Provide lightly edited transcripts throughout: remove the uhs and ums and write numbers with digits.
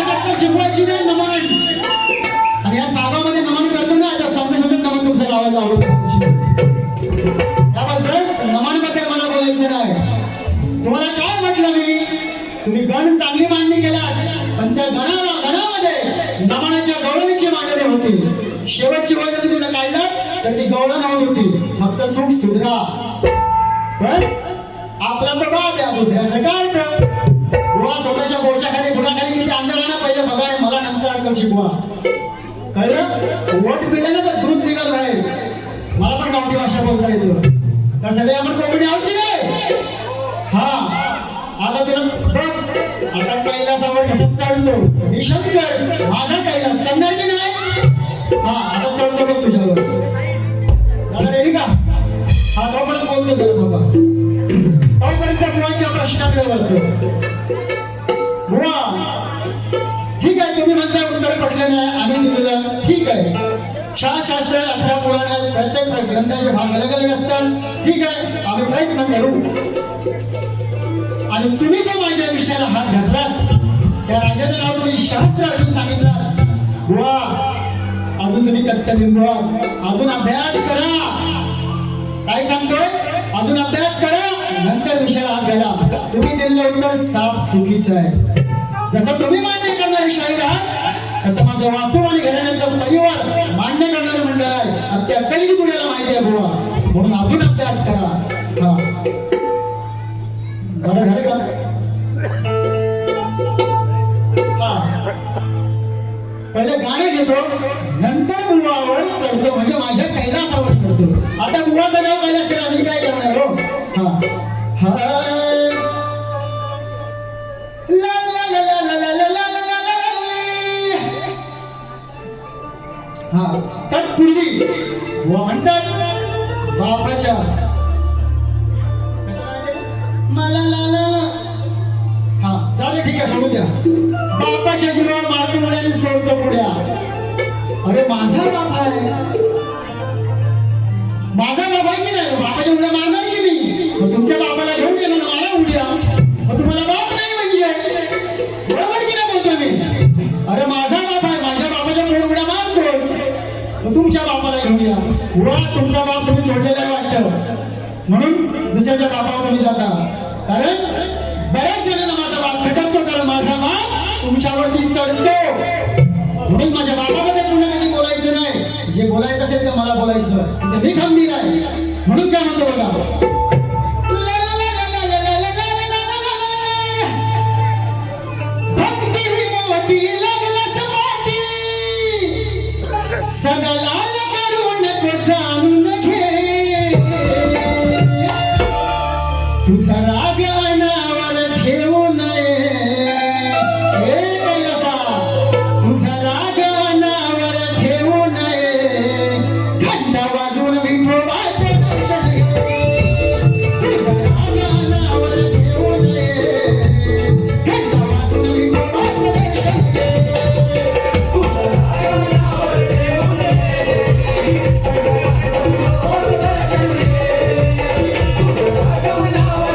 चक्कर शिकवायची नाही नमन. आणि या सागामध्ये नमन करतो ना त्या संदेशातून नमन तुमच्या गावाला आवडतं. त्याबद्दल नमनबद्दल मला बोलायचं नाही. तुम्हाला काय म्हटलं मी, तुम्ही गण चांगली मांडणी केलात पण त्या गणामध्ये नमनाच्या गवळणीची मांडणी होती. शेवटची वेळ जर तुला काढलं तर ती गवळण होत होती. फक्त चूक सुधरा. पण आपला तर बाप आहे, दुसऱ्याचं काय कर. बुवा स्वतःच्या बोरच्या बुडाखाली किती अंधार ना पहिले बघा मला नंतर अक्कल शिकवा. कळलं? वोट पिलं ना तर दूध निघाल बाहेर. मला पण गावठी भाषा बोलता येतं. तर सगळे आपण कोकणी आहोत की नाही? हा आता तुला बघ, आता कैलासावर कसं चढतो मी शंकर, माझा कैलास चढणार की नाही? हा आता चढतो बघ तुझ्यावर. दादा रेडी का? हा तोपर्यंत बोलतो जरा बाबा. तोपर्यंत बुवांच्या प्रश्नाकडे वळतो. बुवा ठीक आहे, तुम्ही म्हणता उत्तर पटलं नाही, आम्ही दिलेलं ठीक आहे. शास्त्र 18 पुराणात प्रत्येक ग्रंथाचे भाग अलग अलग असतात. ठीक आहे, आम्ही प्रयत्न करू. आणि तुम्ही जो माझ्या विषयाला हात घातलात त्या राजाचं नाव तुम्ही शास्त्र असून सांगितलं. बुवा अजून तुम्ही कच्चा लिंबू आहात. अजून अभ्यास करा. काय सांगतोय? अजून अभ्यास करा, नंतर विषयाला हात घाला. तुम्ही दिलेलं उत्तर साफ चुकीचं आहे. जसं तुम्ही मान्य करणारे शाहीर आहात तसं माझं वास्तू आणि घराण्याचा परिवार मान्य करणारे मंडळ आहे. त्या कलिकी तुझ्याला माहिती आहे बुवा, म्हणून अजून अभ्यास करा. हा बरं झालं का? हा पहिले गाणे घेतो नंतर बुवावर चढतो, म्हणजे माझ्या कैलासावर चढतो. आता बुवाचं नाव कैलास केलं, मी काय करणार हो? हा हा हा तत्पूर्वी बुवा म्हणतात बापाच्या मला हा चालेल ठीक आहे, सोडू द्या. बापाच्या जीवावर मारतो उड्याने सोडतो पुढ्या. अरे माझा बाप आहे, माझा बाप आहे की नाही? बापाच्या उड्या मारणार की मी? मग तुमच्या बापाला घेऊन येणार ना मला उड्या. मग तुम्हाला बाप नाही म्हणजे बरोबर की नाही बोलतोय मी? अरे माझा बाप आहे, माझ्या बापाच्या पोर उड्या मारतोस, मग तुमच्या बापाला घेऊन या. वा तुमचा बाप तुम्ही सोडलेला आहे वाटतं, म्हणून दुसऱ्याच्या बापावर तुम्ही जाता. कारण बऱ्याच जणांना माझा बाप खटकतो, कारण माझा बाप तुमच्यावरती चढतो. म्हणून माझ्या बापाबद्दल पुन्हा कधी बोलायचं नाही. जे बोलायचं असेल तर मला बोलायचं, तर मी खंबीर आहे. म्हणून काय म्हणतो बघा, भक्ती ही मोठी लागला समाधी, सगळ्याला करू नको जाणून घे. तुझा राग अनावर ठेवू नये. हे कैलासा तुझा राग अनावर ठेवू नये. घंटा वाजून विठोबाचं दर्शन घे. तुझा राग अनावर ठेवू नये. घंटा वाजून विठोबाचं दर्शन घे. तुझा राग अनावर ठेवू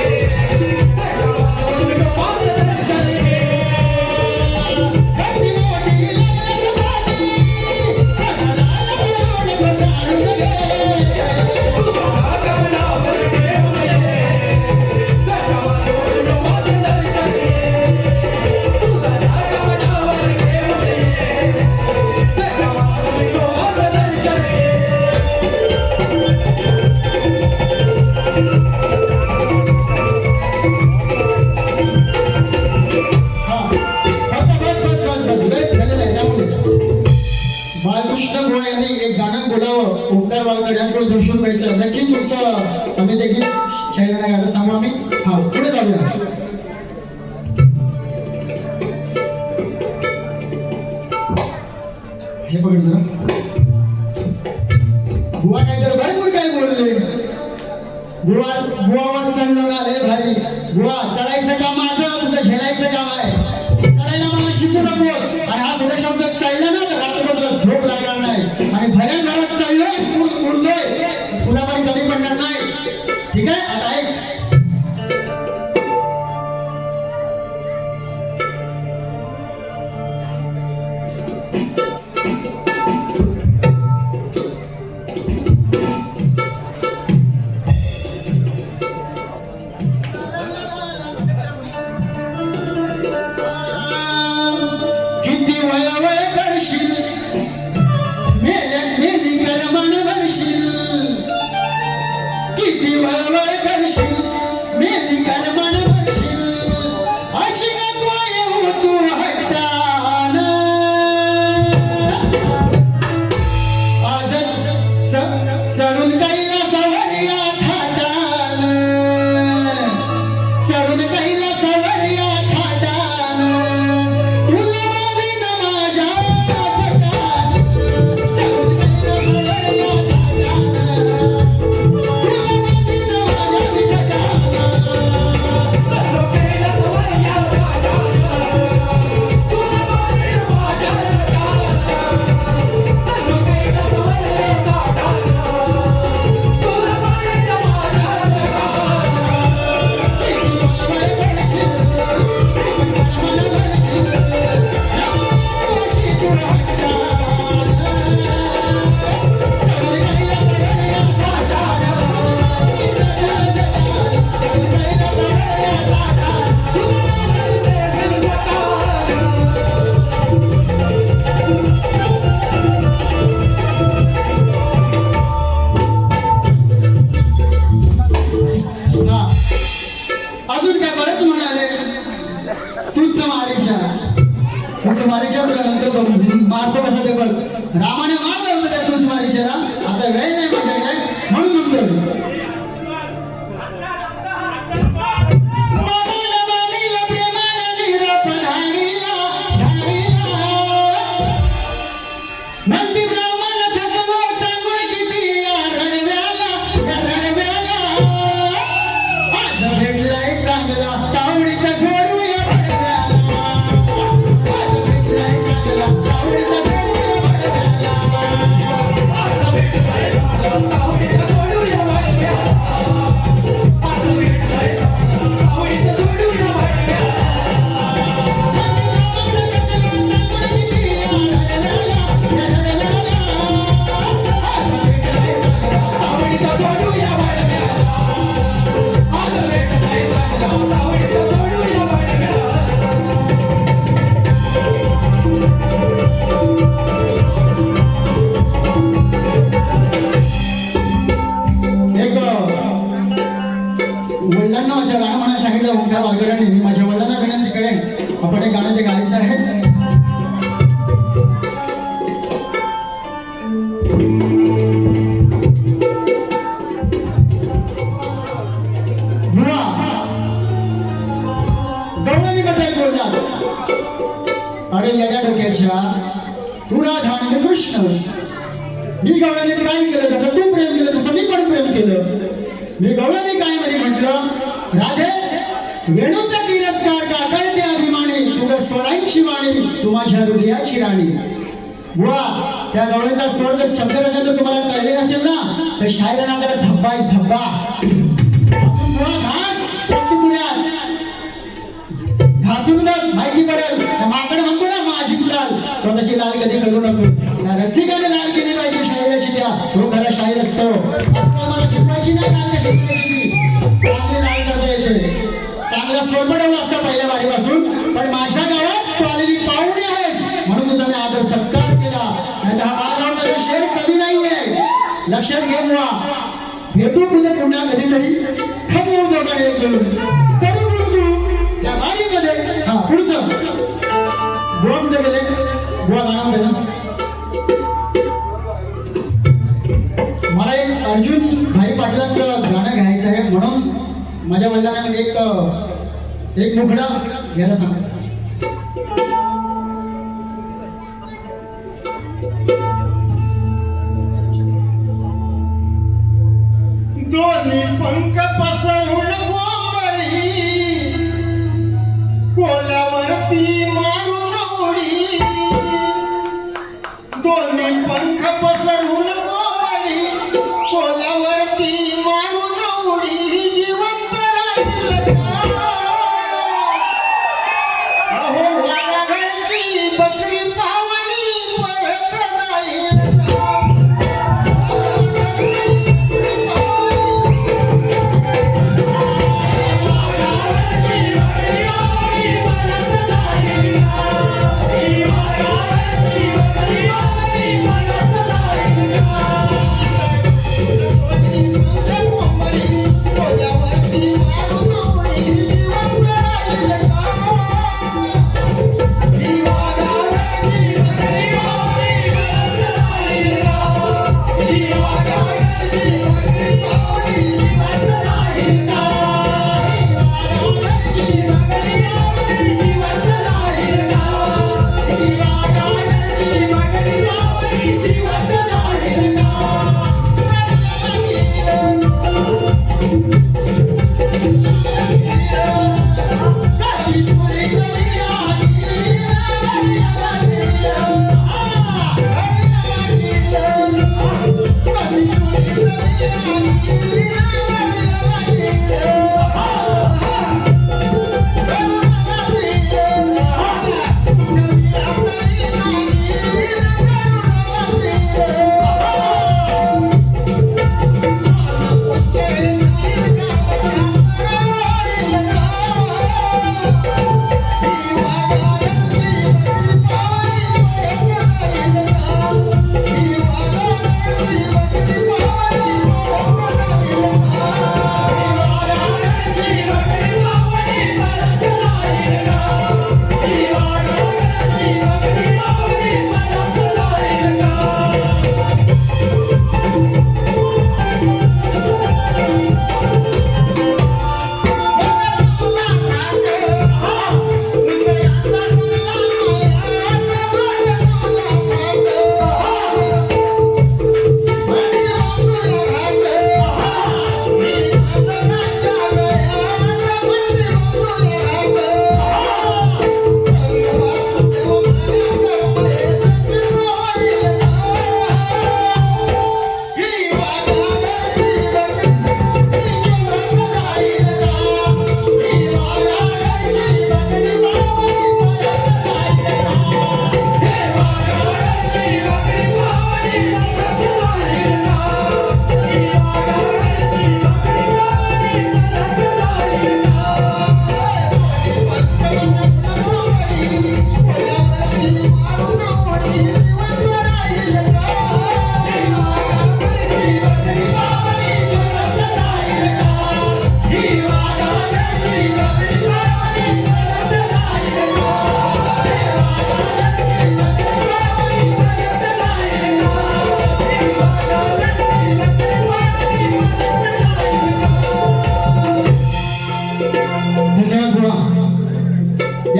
नये. दर्शन घे. बालकृष्ण गोळे यांनी एक गाणं बोलावं, ओंकार वालकर यांच्याकडे 200 रुपयाचं. नक्की तुमचं आम्ही ते गीत शाहिराने गायला सांगू आम्ही. हा पुढे जाऊया. हे पकड जरा. बुवा काहीतरी भरपूर काय बोलले. बुवावर चढलं ना लय भारी. बुवा चढायचं काम माझं, तुझं झेलायचं काम आहे. चढायला मला शिकू नकोस. आणि हा थोड्या शब्दात चढला ना तर रात्रभर झोप लागणार नाही. आणि भयान घरात चढलोय उडलोय, तुला पण कमी पडणार नाही. ठीक आहे, आता ऐक. तुझमारीच्या तुला नंतर मारतो कसा ते बघ. रामाने मारलं होतं त्या तुझमारीच्याला. आता वेळ नाही माझ्याकडे म्हणून म्हणतो वडिलांना माझ्या गाणं म्हणायला सांगितलं ओंकार वाघेरांनी. मी माझ्या वडिलांना विनंती करेन आपण हे गाणं ते गायचं आहे. गवळणीबद्दल बोलला. अरे येड्या डोक्याच्या तू राधा आणि कृष्ण. मी गवळणीत काय केलं तसं तू प्रेम केलं तसं मी पण प्रेम केलं. मी गवळणी काय मध्ये म्हटलं राधे वेणूचा तिरस्कार का करते अभिमानी तुझ्या स्वरांची वाणी तू माझ्या हृदयाची राणी. वा त्या गवळणीचा स्वर जर शब्दरचना जर तुम्हाला कळली नसेल ना तर शायरांना त्याला धब्बा इस धब्बा. घासून बघ माहिती पडेल. माकड म्हणतो ना माझीच लाल स्वतःची लाल कधी करू नको. रसिकाने लाल केली पाहिजे शायराची. त्या तो खरा शाहीर असतो. मला शिकवायची नाही लाल कशी केली चांगली लाल करता येते. चांगला सोपडवला असतं पहिल्या बारीपासून. पण माझ्या गावात तू आलेली पाहुणी आहेस म्हणून तुझा मी आदर सत्कार केला. नाही हा बाळगावचा शेर कमी नाहीये. लक्षात घे बुवा. भेटू पुढे पुन्हा कधीतरी खप येऊ दोघांनी एक मिळून तरी बोलू तू त्या बारीमध्ये. हा पुढचं गोवा कुठे गेले. गोवा गाणं होते ना. मला एक अर्जुन भाई पाटलांचं गाणं घ्यायचं आहे म्हणून माझ्या वडिलांना एक मुखडा घ्यायला सांगितलं. दोन्ही पंख पसरून कोंबडी कोल्यावरती मारून उडी. दोन्ही पंख पसरून कोंबडी कोल्यावरती मारून उडी. जिवंत राहील अहो वाघाची बकरी पावली परत जाईल. Viva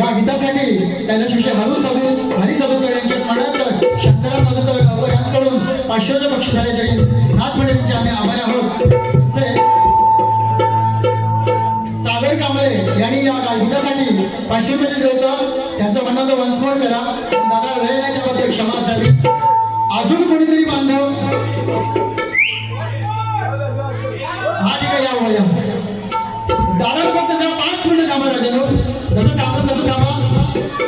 या गीतासाठी त्याला शिष्य हरी साधूकर यांच्या स्मरणार्थ शांताराम साधूकर गावकर यांच्याकडून 500चे बक्षीस झाले तरी नाच मंडळींचे आम्ही आभारी आहोत. तसेच सागर कांबळे यांनी या गीतासाठी 500 रुपये दिले होतं. त्यांचं म्हणणं होतं वन्स मोर करा. दादा वेळ नाही त्याबद्दल क्षमा असावी. अजून कोणीतरी बांधव हा ठीक आहे या दादा फक्त जरा 5 मिनिटं थांबा राजानो. जसं थांबलं तसं थांबा,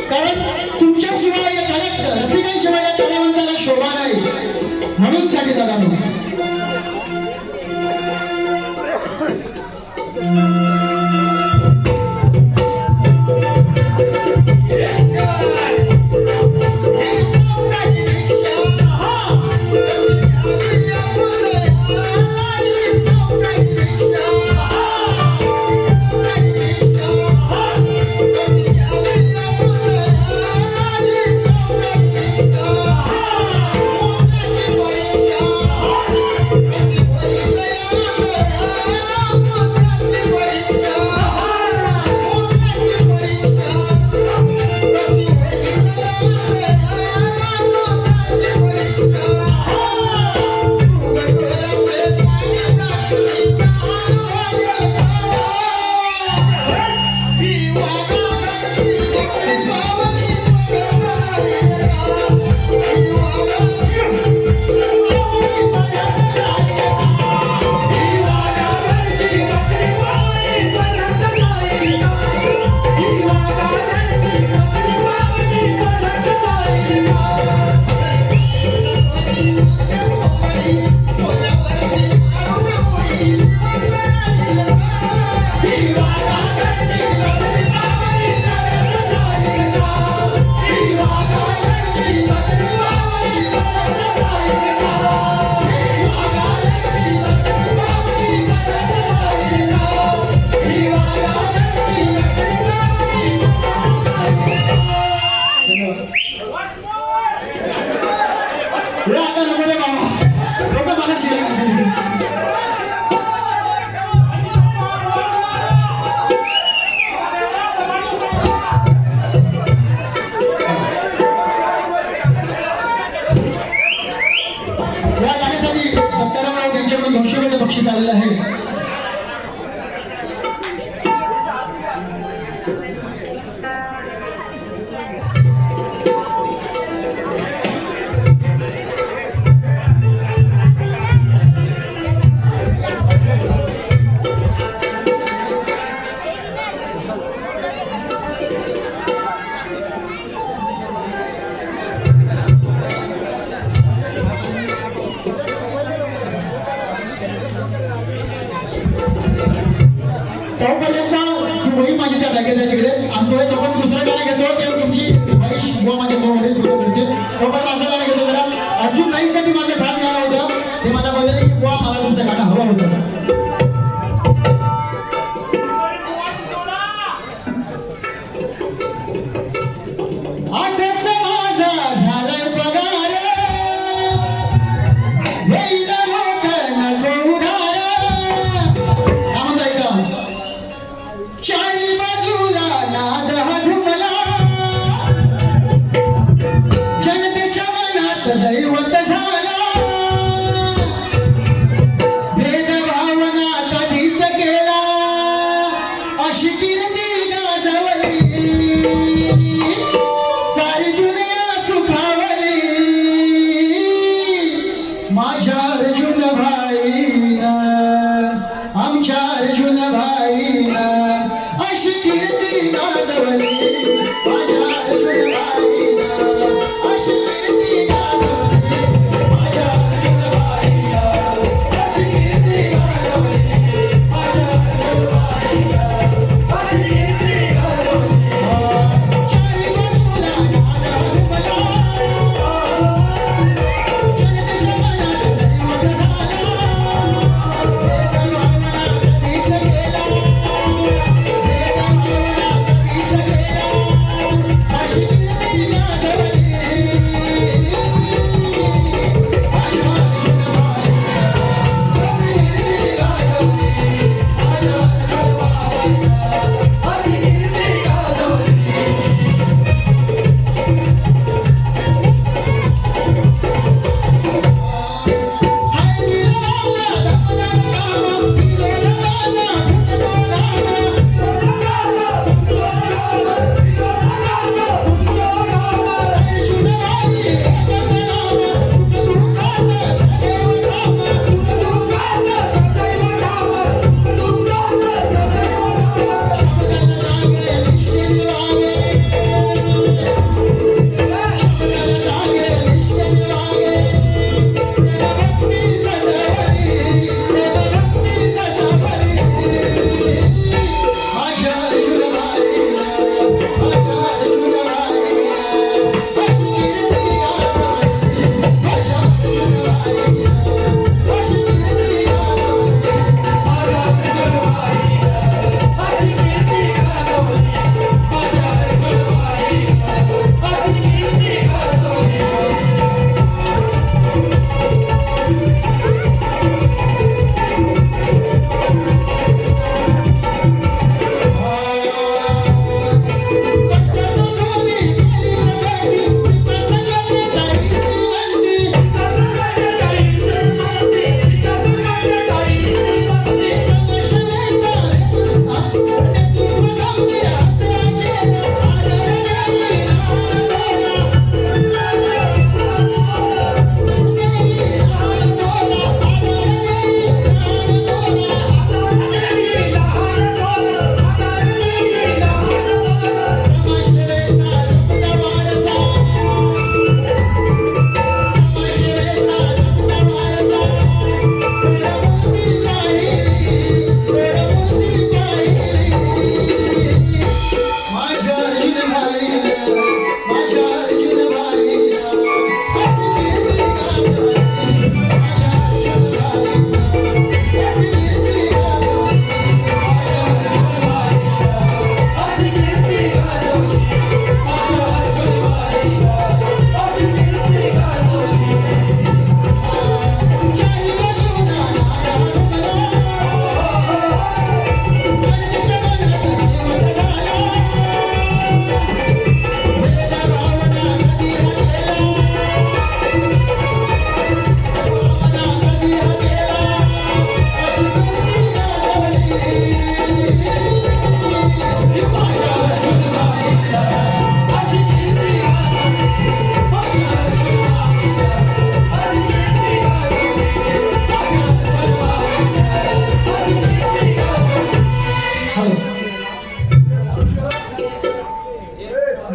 कारण तुमच्याशिवाय या कला रसिकांशिवाय या कलावंताला शोभा नाही म्हणून साठी दादा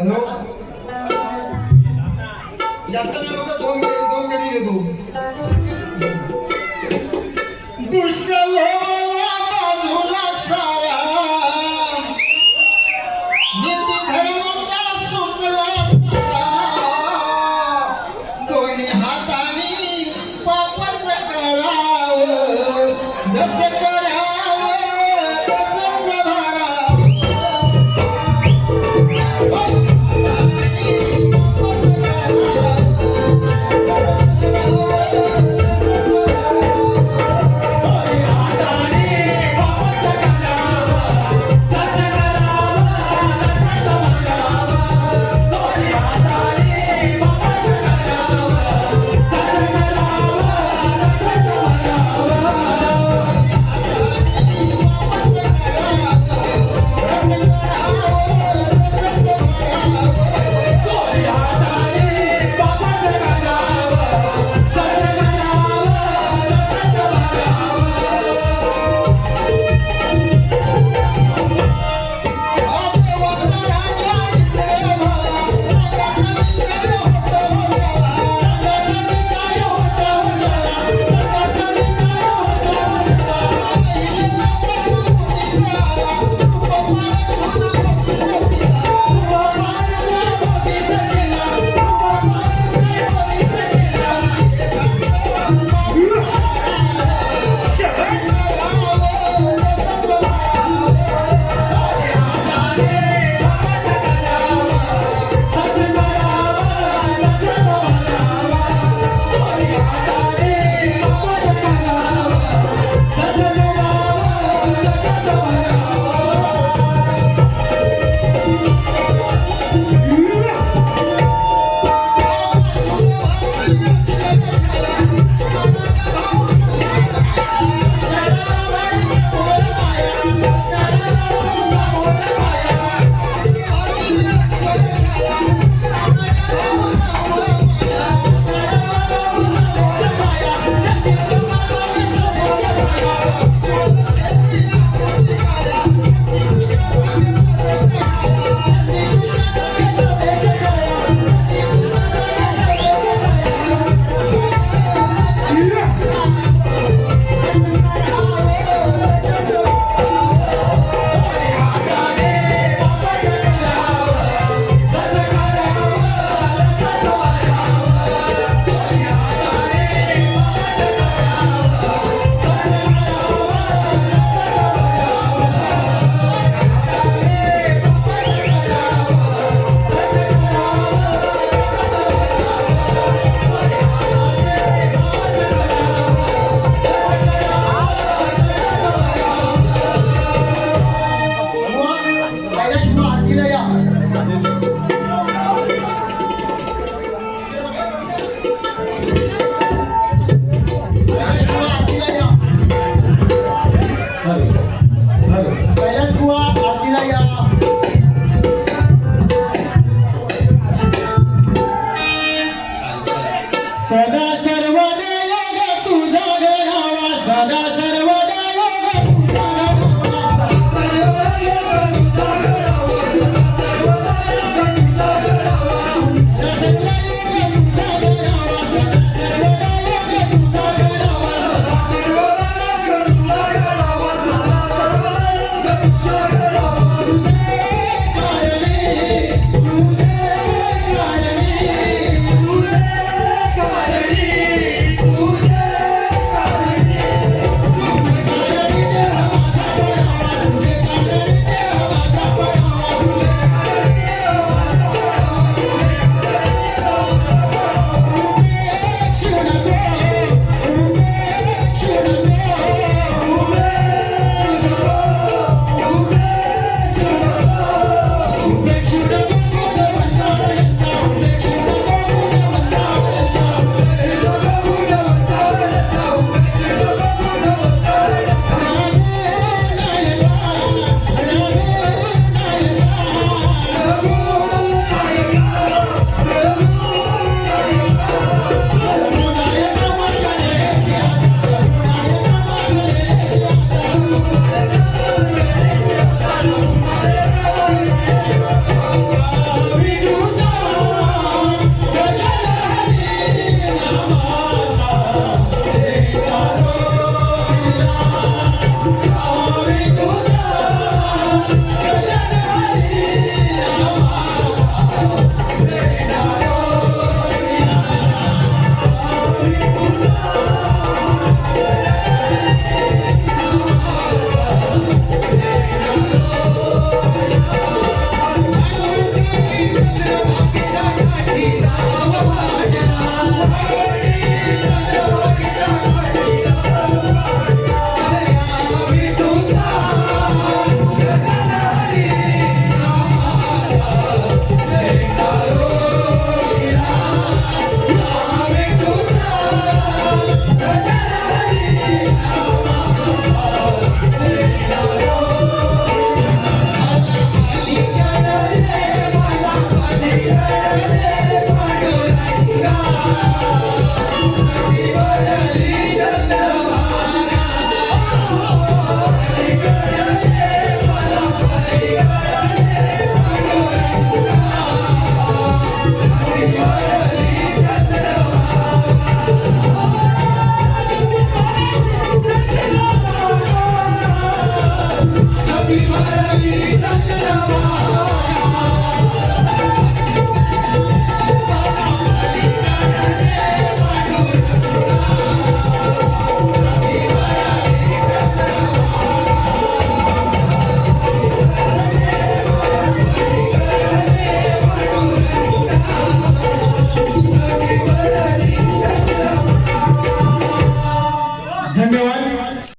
हॅलो जास्त नाही बघा दोन कडी घेतो